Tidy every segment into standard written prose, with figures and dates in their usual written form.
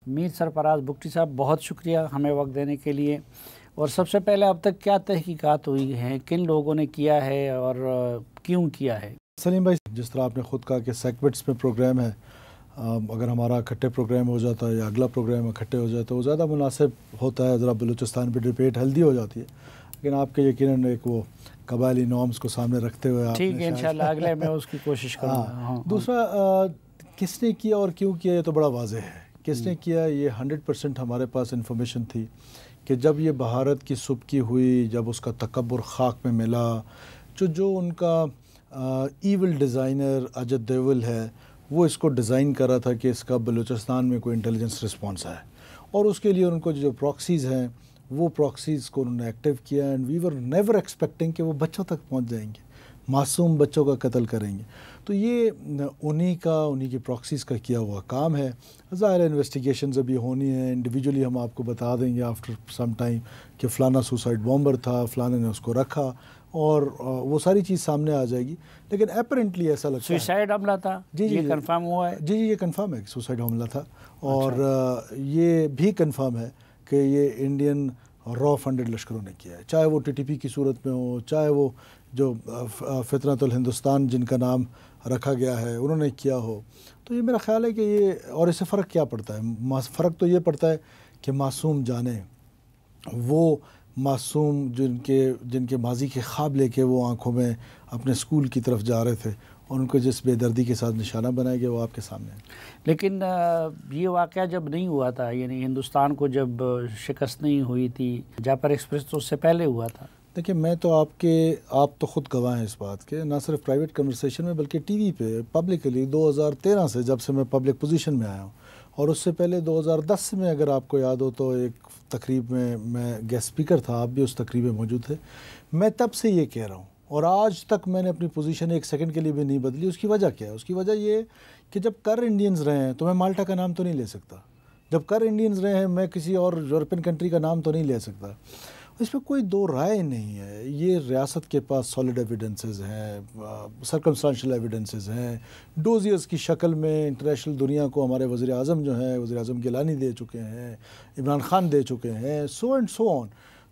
میر سرفراز بگٹی صاحب، بہت شکریہ ہمیں وقت دینے کے لیے. اور سب سے پہلے اب تک کیا تحقیقات ہوئی ہیں، کن لوگوں نے کیا ہے اور کیوں کیا ہے؟ سلیم بھائی، جس طرح آپ نے خود کہا کہ سیگمنٹس میں پروگرام ہے، اگر ہمارا اکٹھے پروگرام ہو جاتا ہے یا اگلا پروگرام اکٹھے ہو جائے تو وہ زیادہ مناسب ہوتا ہے، ذرا بلوچستان پہ ڈبیٹ ہیلدی ہو جاتی ہے. لیکن آپ کے یقیناً ایک وہ قبائلی نارمز کو سامنے رکھتے ہوئے آپ ٹھیک ہے، انشاءاللہ اگلے میں اس کی کوشش کروں گا. دوسرا، کس نے کیا اور کیوں کیا، یہ تو بڑا واضح ہے. کس نے کیا، یہ 100% ہمارے پاس انفارمیشن تھی کہ جب یہ بھارت کی سبکی ہوئی، جب اس کا تکبر خاک میں ملا، جو ان کا ایول ڈیزائنر اجت دیول ہے، وہ اس کو ڈیزائن کر رہا تھا کہ اس کا بلوچستان میں کوئی انٹیلیجنس رسپانس آئے، اور اس کے لیے ان کو جو پراکسیز ہیں وہ پراکسیز کو انہوں نے ایکٹیو کیا. And we were never expecting کہ وہ بچوں تک پہنچ جائیں گے، معصوم بچوں کا قتل کریں گے. تو یہ انہی کی پراکسیز کا کیا ہوا کام ہے. ظاہر ہے انویسٹیگیشنز ابھی ہونی ہیں، انڈیویجولی ہم آپ کو بتا دیں گے آفٹر سم ٹائم کہ فلانا سوسائڈ بامبر تھا، فلانا نے اس کو رکھا، اور وہ ساری چیز سامنے آ جائے گی. لیکن اپیرنٹلی ایسا لگتا ہے سوسائڈ حملہ تھا. جی یہ کنفرم ہوا ہے؟ جی یہ کنفرم ہے کہ سوسائڈ حملہ تھا. اور یہ بھی کنفرم ہے کہ یہ انڈین را فنڈڈ لشکروں نے کیا ہے، چاہے وہ ٹی ٹی پی کی صورت میں ہو، چاہے وہ جو فطرت الہندوستان جن کا نام رکھا گیا ہے انہوں نے کیا ہو. تو یہ میرا خیال ہے کہ یہ، اور اس سے فرق کیا پڑتا ہے؟ فرق تو یہ پڑتا ہے کہ معصوم جانیں، وہ معصوم جن کے ماضی کے خواب لے کے وہ آنکھوں میں اپنے اسکول کی طرف جا رہے تھے، اور ان کو جس بے دردی کے ساتھ نشانہ بنایا گیا وہ آپ کے سامنے ہے. لیکن یہ واقعہ جب نہیں ہوا تھا، یعنی ہندوستان کو جب شکست نہیں ہوئی تھی، جاپر ایکسپریس تو اس سے پہلے ہوا تھا. دیکھیں، میں تو آپ تو خود گواہ ہیں اس بات کے، نہ صرف پرائیویٹ کنورسیشن میں بلکہ ٹی وی پہ پبلکلی 2013 سے، جب سے میں پبلک پوزیشن میں آیا ہوں، اور اس سے پہلے 2010 میں اگر آپ کو یاد ہو تو ایک تقریب میں گیسٹ اسپیکر تھا، آپ بھی اس تقریب میں موجود تھے. میں تب سے یہ کہہ رہا ہوں، اور آج تک میں نے اپنی پوزیشن ایک سیکنڈ کے لیے بھی نہیں بدلی. اس کی وجہ کیا ہے؟ اس کی وجہ یہ کہ جب کر انڈینز رہے ہیں تو میں مالٹا کا نام تو نہیں لے سکتا، جب کر انڈینز رہے ہیں میں کسی اور یورپین کنٹری کا نام تو نہیں لے سکتا. اس میں کوئی دو رائے نہیں ہے. یہ ریاست کے پاس سالڈ ایویڈنسز ہیں، سرکمسٹانشل ایویڈنسز ہیں، ڈوزیئرز کی شکل میں انٹرنیشنل دنیا کو ہمارے وزیر اعظم جو ہیں، وزیر اعظم گیلانی دے چکے ہیں، عمران خان دے چکے ہیں، سو اینڈ سو آن.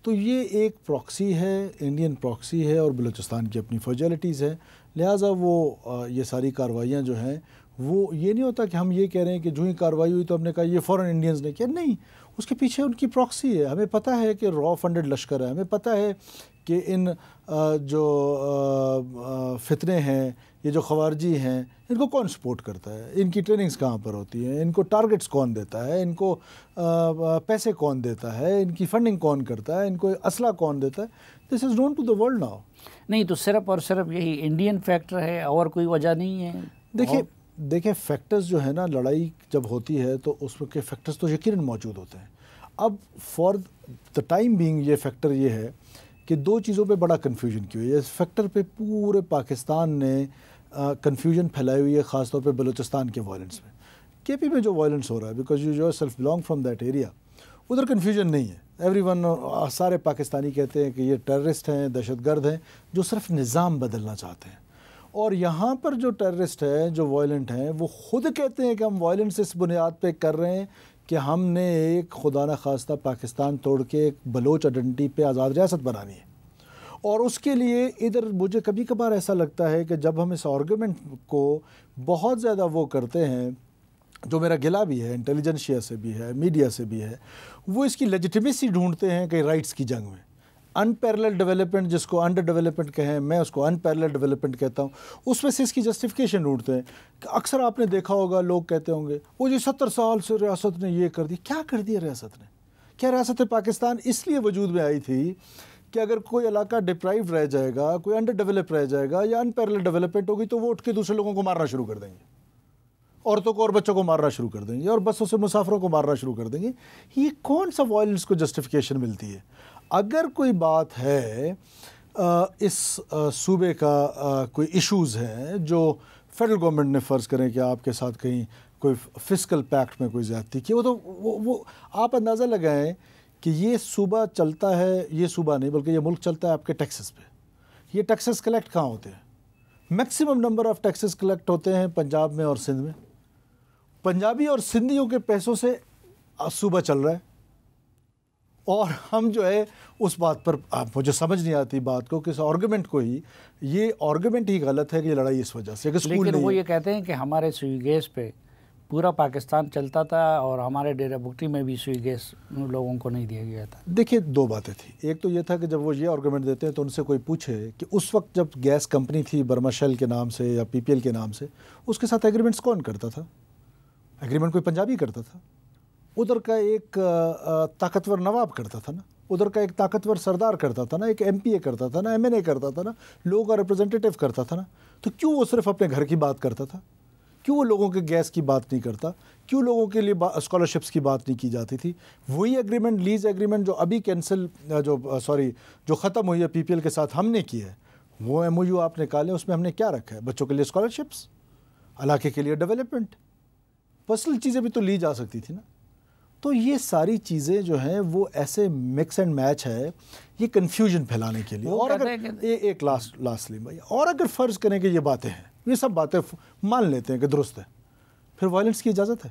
تو یہ ایک پراکسی ہے، انڈین پراکسی ہے، اور بلوچستان کی اپنی فوجیلٹیز ہے. لہٰذا وہ یہ ساری کارروائیاں جو ہیں، وہ یہ نہیں ہوتا کہ ہم یہ کہہ رہے ہیں کہ جو ہی کارروائی ہوئی تو ہم نے کہا یہ فورن انڈینز نے کیا. نہیں، اس کے پیچھے ان کی پراکسی ہے. ہمیں پتہ ہے کہ را فنڈڈ لشکر ہے، ہمیں پتہ ہے کہ ان جو فتنے ہیں، یہ جو خوارجی ہیں، ان کو کون سپورٹ کرتا ہے، ان کی ٹریننگز کہاں پر ہوتی ہیں، ان کو ٹارگٹس کون دیتا ہے، ان کو پیسے کون دیتا ہے، ان کی فنڈنگ کون کرتا ہے، ان کو اسلحہ کون دیتا ہے. This is known to the world now. نہیں تو صرف اور صرف یہی انڈین فیکٹر ہے اور کوئی وجہ نہیں ہے؟ دیکھیں فیکٹرز جو ہے نا، لڑائی جب ہوتی ہے تو اس کے فیکٹرز تو یقیناً موجود ہوتے ہیں. اب فار دا ٹائم بینگ یہ فیکٹر یہ ہے کہ دو چیزوں پہ بڑا کنفیوژن کی ہوئی ہے. اس فیکٹر پہ پورے پاکستان نے کنفیوژن پھیلائی ہوئی ہے، خاص طور پہ بلوچستان کے وائلنس میں. کے پی میں جو وائلنس ہو رہا ہے، because you self belong from that area, ادھر کنفیوژن نہیں ہے. ایوری ون، سارے پاکستانی کہتے ہیں کہ یہ ٹیررسٹ ہیں، دہشت گرد ہیں جو صرف نظام بدلنا چاہتے ہیں. اور یہاں پر جو ٹیررسٹ ہیں، جو وائلنٹ ہیں، وہ خود کہتے ہیں کہ ہم وائلنس اس بنیاد پہ کر رہے ہیں کہ ہم نے ایک خدا نخواستہ پاکستان توڑ کے ایک بلوچ آئیڈینٹی پہ آزاد ریاست بنانی ہے. اور اس کے لیے ادھر مجھے کبھی کبھار ایسا لگتا ہے کہ جب ہم اس آرگومنٹ کو بہت زیادہ وہ کرتے ہیں، جو میرا گلا بھی ہے، انٹیلیجنشیا سے بھی ہے، میڈیا سے بھی ہے، وہ اس کی لیجیٹیمیسی ڈھونڈتے ہیں کہ رائٹس کی جنگ میں انپیرلل ڈیولپمنٹ، جس کو انڈر ڈیولپمنٹ کہیں، میں اس کو انپیرلل ڈیولپمنٹ کہتا ہوں، اس میں سے اس کی جسٹیفیکیشن ڈھونڈتے ہیں. کہ اکثر آپ نے دیکھا ہوگا لوگ کہتے ہوں گے وہ جو 70 سال سے ریاست نے یہ کر دی. کیا کر دیا ریاست نے؟ کیا ریاست پاکستان اس لیے وجود میں آئی تھی کہ اگر کوئی علاقہ ڈپرائیو رہ جائے گا، کوئی انڈر ڈیولپ رہ جائے گا یا انپیرلل ڈیولپمنٹ ہوگی تو وہ اٹھ کے دوسرے لوگوں کو مارنا شروع کر دیں گے، عورتوں کو اور بچوں کو مارنا شروع کر دیں گے، اور بسوں سے مسافروں کو مارنا شروع کر دیں گے. یہ کون سا وائلنس کو جسٹیفیکیشن ملتی ہے؟ اگر کوئی بات ہے اس صوبے کا کوئی ایشوز ہیں جو فیڈرل گورنمنٹ نے فرض کریں کہ آپ کے ساتھ کہیں کوئی فسکل پیکٹ میں کوئی زیادتی کی، وہ آپ اندازہ لگائیں کہ یہ صوبہ چلتا ہے، یہ صوبہ نہیں بلکہ یہ ملک چلتا ہے آپ کے ٹیکسز پہ. یہ ٹیکسز کلیکٹ کہاں ہوتے ہیں؟ Maximum number of taxes collect ہوتے ہیں پنجاب میں اور سندھ میں. پنجابی اور سندھیوں کے پیسوں سے صوبہ چل رہا ہے اور ہم جو ہے اس بات پر مجھے سمجھ نہیں آتی بات کو کہ اس آرگومنٹ کو ہی یہ آرگومنٹ ہی غلط ہے کہ یہ لڑائی اس وجہ سے کہ اسکول لیکن نہیں وہ ہے۔ یہ کہتے ہیں کہ ہمارے سوئی گیس پہ پورا پاکستان چلتا تھا اور ہمارے ڈیرہ بگٹی میں بھی سوئی گیس لوگوں کو نہیں دیا گیا تھا۔ دیکھیے دو باتیں تھیں، ایک تو یہ تھا کہ جب وہ یہ آرگومنٹ دیتے ہیں تو ان سے کوئی پوچھے کہ اس وقت جب گیس کمپنی تھی برما شیل کے نام سے یا پی پی ایل کے نام سے، اس کے ساتھ ایگریمنٹس کون کرتا تھا؟ ایگریمنٹ کوئی پنجابی کرتا تھا، ادھر کا ایک طاقتور نواب کرتا تھا نا، ادھر کا ایک طاقتور سردار کرتا تھا نا، ایک ایم پی اے کرتا تھا نا، ایم این اے کرتا تھا نا، لوگوں کا ریپرزنٹیٹیو کرتا تھا نا، تو کیوں وہ صرف اپنے گھر کی بات کرتا تھا؟ کیوں وہ لوگوں کے گیس کی بات نہیں کرتا؟ کیوں لوگوں کے لیے اسکالرشپس کی بات نہیں کی جاتی تھی؟ وہی ایگریمنٹ، لیز ایگریمنٹ جو ابھی کینسل جو ختم ہوئی ہے پی پی ایل کے ساتھ ہم نے کی ہے، وہ ایم او یو آپ نکالیں، اس میں ہم نے کیا رکھا ہے؟ بچوں کے لیے اسکالرشپس، علاقے کے لیے ڈیولپمنٹ، پرسنل چیزیں بھی تو لی جا سکتی تھی نا۔ تو یہ ساری چیزیں جو ہیں وہ ایسے مکس اینڈ میچ ہے، یہ کنفیوژن پھیلانے کے لیے۔ اور اگر ایک لاسٹ سلیم بھائی، اور اگر فرض کریں کہ یہ باتیں ہیں، یہ سب باتیں مان لیتے ہیں کہ درست ہے، پھر وائلنس کی اجازت ہے؟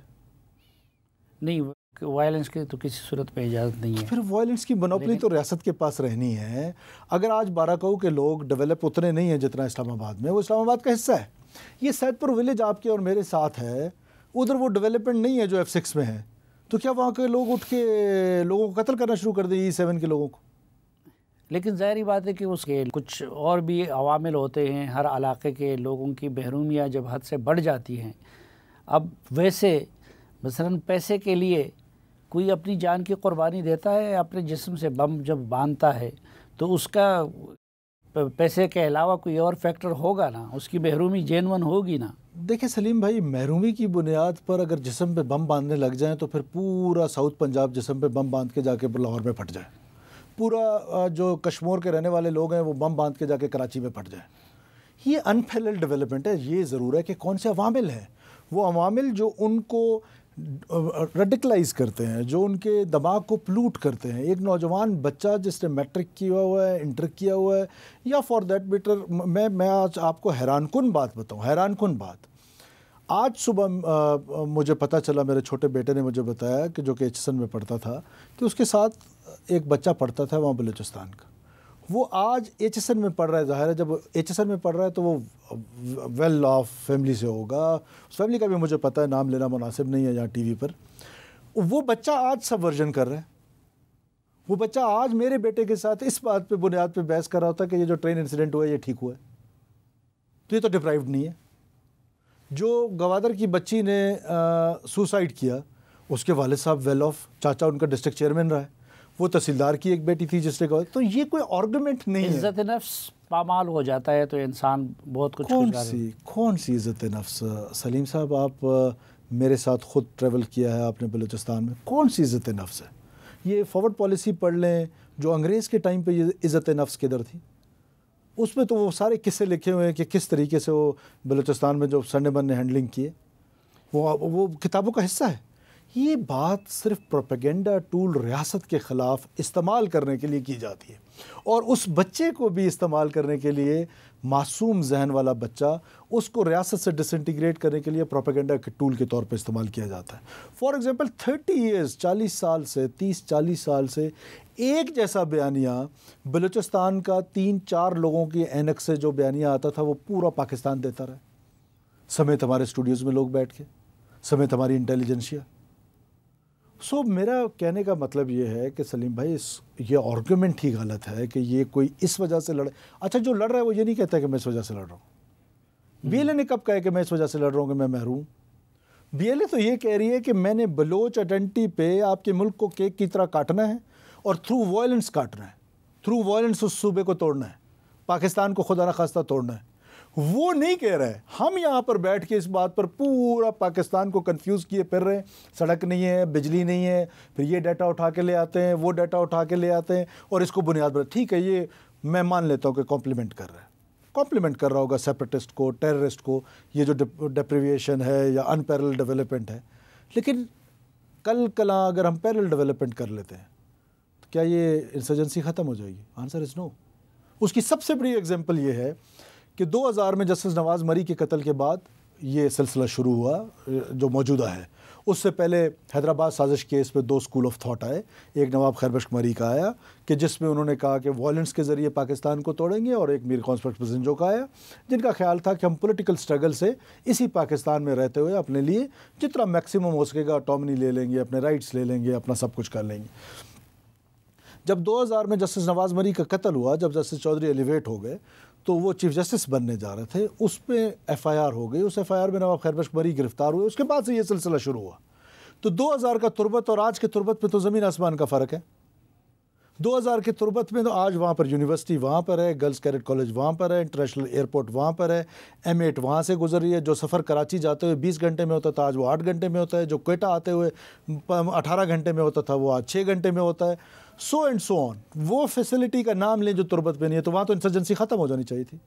نہیں، وائلنس کی تو کسی صورت میں اجازت نہیں ہے۔ پھر وائلنس کی منوپلی تو ریاست کے پاس رہنی ہے۔ اگر آج باراکو کے لوگ ڈیولپ اتنے نہیں ہیں جتنا اسلام آباد میں، وہ اسلام آباد کا حصہ ہے۔ یہ سید پور ولیج آپ کے اور میرے ساتھ ہے، ادھر وہ ڈیولپمنٹ نہیں ہے جو F6 میں ہے، تو کیا وہاں کے لوگ اٹھ کے لوگوں کو قتل کرنا شروع کر دیں E7 کے لوگوں کو؟ لیکن ظاہری بات ہے کہ اس کے کچھ اور بھی عوامل ہوتے ہیں، ہر علاقے کے لوگوں کی محرومیاں جب حد سے بڑھ جاتی ہیں۔ اب ویسے مثلاً پیسے کے لیے کوئی اپنی جان کی قربانی دیتا ہے، اپنے جسم سے بم جب باندھتا ہے تو اس کا پیسے کے علاوہ کوئی اور فیکٹر ہوگا نا، اس کی محرومی جینون ہوگی نا۔ دیکھیں سلیم بھائی، محرومی کی بنیاد پر اگر جسم پہ بم باندھنے لگ جائیں تو پھر پورا ساؤتھ پنجاب جسم پہ بم باندھ کے جا کے لاہور میں پھٹ جائے، پورا جو کشمور کے رہنے والے لوگ ہیں وہ بم باندھ کے جا کے کراچی میں پھٹ جائیں۔ یہ انپیرلڈ ڈیولپمنٹ ہے۔ یہ ضرور ہے کہ کون سے عوامل ہیں، وہ عوامل جو ان کو ریڈیکلائز کرتے ہیں، جو ان کے دماغ کو پلوٹ کرتے ہیں۔ ایک نوجوان بچہ جس نے میٹرک کیا ہوا ہے، انٹر کیا ہوا ہے، یا فار دیٹ میٹر میں آج آپ کو حیران کن بات بتاؤں، حیران کن بات۔ آج صبح مجھے پتہ چلا، میرے چھوٹے بیٹے نے مجھے بتایا کہ جو کہ HSN میں پڑھتا تھا، کہ اس کے ساتھ ایک بچہ پڑھتا تھا وہاں بلوچستان کا، وہ آج HSN میں پڑھ رہا ہے۔ ظاہر ہے جب HSN میں پڑھ رہا ہے تو وہ ویل آف فیملی سے ہوگا، اس فیملی کا بھی مجھے پتہ ہے، نام لینا مناسب نہیں ہے یہاں ٹی وی پر۔ وہ بچہ آج سب ورژن کر رہا ہے، وہ بچہ آج میرے بیٹے کے ساتھ اس بات پہ بنیاد پہ بحث کر رہا ہوتا ہے کہ یہ جو ٹرین انسیڈنٹ ہوا ہے یہ ٹھیک ہوا ہے، تو یہ تو ڈپرائیوڈ نہیں ہے۔ جو گوادر کی بچی نے سوسائڈ کیا، اس کے والد صاحب ویل آف، چاچا ان کا ڈسٹرکٹ چیئرمین رہا ہے، وہ تحصیلدار کی ایک بیٹی تھی جس نے کہا، تو یہ کوئی آرگومنٹ نہیں ہے۔ عزت نفس پامال ہو جاتا ہے تو انسان بہت کچھ کون سی عزت نفس؟ سلیم صاحب، آپ میرے ساتھ خود ٹریول کیا ہے آپ نے بلوچستان میں، کون سی عزت نفس ہے؟ یہ فارورڈ پالیسی پڑھ لیں جو انگریز کے ٹائم پہ یہ عزت نفس کدھر تھی، اس میں تو وہ سارے قصے لکھے ہوئے ہیں کہ کس طریقے سے وہ بلوچستان میں جو سنڈے بن نے ہینڈلنگ کیے، وہ کتابوں کا حصہ ہے۔ یہ بات صرف پروپیگنڈا ٹول ریاست کے خلاف استعمال کرنے کے لیے کی جاتی ہے، اور اس بچے کو بھی استعمال کرنے کے لیے، معصوم ذہن والا بچہ، اس کو ریاست سے ڈس انٹیگریٹ کرنے کے لیے پروپیگنڈا کے ٹول کے طور پہ استعمال کیا جاتا ہے۔ فار ایگزامپل 30 ایئرز، 40 سال سے 30-40 سال سے ایک جیسا بیانیہ بلوچستان کا 3-4 لوگوں کی اینک سے جو بیانیہ آتا تھا وہ پورا پاکستان دیتا رہا، سمیت ہمارے اسٹوڈیوز میں لوگ بیٹھ کے، سمیت ہماری انٹیلیجنسیا۔ میرا کہنے کا مطلب یہ ہے کہ سلیم بھائی، یہ آرگومنٹ ہی غلط ہے کہ یہ کوئی اس وجہ سے لڑے۔ اچھا، جو لڑ رہا ہے وہ یہ نہیں کہتا کہ میں اس وجہ سے لڑ رہا ہوں۔ بی ایل اے نے کب کہا کہ میں اس وجہ سے لڑ رہا ہوں کہ میں محروم؟ بی ایل اے تو یہ کہہ رہی ہے کہ میں نے بلوچ آئیڈینٹی پہ آپ کے ملک کو کیک کی طرح کاٹنا ہے اور تھرو وائلنس کاٹنا ہے، تھرو وائلنس اس صوبے کو توڑنا ہے، پاکستان کو خدا نخواستہ توڑنا ہے۔ وہ نہیں کہہ رہے، ہم یہاں پر بیٹھ کے اس بات پر پورا پاکستان کو کنفیوز کیے پھر رہے ہیں، سڑک نہیں ہے، بجلی نہیں ہے، پھر یہ ڈیٹا اٹھا کے لے آتے ہیں، وہ ڈیٹا اٹھا کے لے آتے ہیں، اور اس کو بنیاد پر ٹھیک ہے، یہ میں مان لیتا ہوں کہ کمپلیمنٹ کر رہا ہے، کمپلیمنٹ کر رہا ہوگا سیپریٹسٹ کو، ٹیررسٹ کو، یہ جو ڈیپریویشن ہے یا ان پیرل ڈیولپمنٹ ہے۔ لیکن کلا اگر ہم پیرل ڈیولپمنٹ کر لیتے ہیں تو کیا یہ انسرجنسی ختم ہو جائے گی؟ آنسر از نو۔ اس کی سب سے بڑی ایگزامپل یہ ہے کہ 2000 میں جسٹس نواز مری کے قتل کے بعد یہ سلسلہ شروع ہوا جو موجودہ ہے. اس سے پہلے حیدرآباد سازش کیس پہ 2 اسکول آف تھاٹ آئے. ایک نواب خیر بخش مری کا آیا کہ جس میں انہوں نے کہا کہ وائلنس کے ذریعے پاکستان کو توڑیں گے, اور ایک میر کانسپٹ پزنجو کا آیا جن کا خیال تھا کہ ہم پولیٹیکل سٹرگل سے اسی پاکستان میں رہتے ہوئے اپنے لیے جتنا میکسیمم ہو سکے گا آٹومنی لے لیں گے, اپنے رائٹس لے لیں گے, اپنا سب کچھ کر لیں گے. جب 2000 میں جسٹس نواز مری کا قتل ہوا, جب جسٹس چودھری ایلیویٹ ہو گئے تو وہ چیف جسٹس بننے جا رہے تھے, اس پہ ایف آئی آر ہو گئی. اس ایف آئی آر میں نواب خیر بخش مری گرفتار ہوئے. اس کے بعد سے یہ سلسلہ شروع ہوا. تو 2000 کا تربت اور آج کے تربت میں تو زمین آسمان کا فرق ہے. 2000 کے تربت میں تو آج وہاں پر یونیورسٹی وہاں پر ہے, گرلز کیڈٹ کالج وہاں پر ہے, انٹرنیشنل ایئرپورٹ وہاں پر ہے, M8 وہاں سے گزر رہی ہے. جو سفر کراچی جاتے ہوئے 20 گھنٹے میں ہوتا تھا آج وہ 8 گھنٹے میں ہوتا ہے. جو کوئٹہ آتے ہوئے 18 گھنٹے میں ہوتا تھا وہ آج 6 گھنٹے میں ہوتا ہے. سو اینڈ سو آن. وہ فیسلٹی کا نام لیں جو تربت پہ نہیں ہے, تو وہاں تو انسرجنسی ختم ہو جانی چاہیے تھی.